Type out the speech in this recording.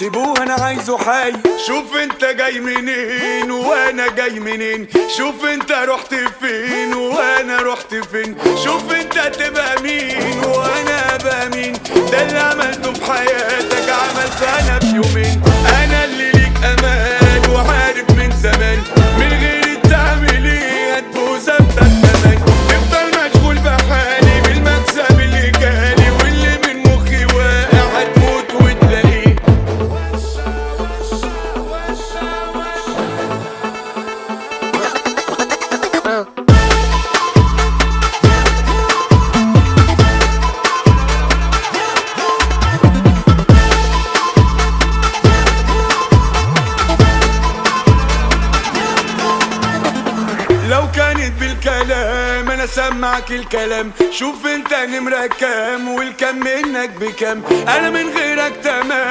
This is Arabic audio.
سيبوه انا عايزه حي. شوف انت جاي منين وانا جاي منين، شوف انت رحت فين وانا رحت فين، شوف انت تبقى مين وانا ابقى مين. ده اللي عملته في حياتك عملته انا في يومين. انا اللي ليك امان وعارف من زمان، من غير تعمل ايه هتبوظ انت كمان. تفضل مشغول بحالي بالمكسب اللي جالي، واللي من مخي واقع هتموت وتلاقيه. لو كانت بالكلام انا سمعك الكلام، شوف انت نمرة كام والكم منك بكام. انا من غيرك تمام.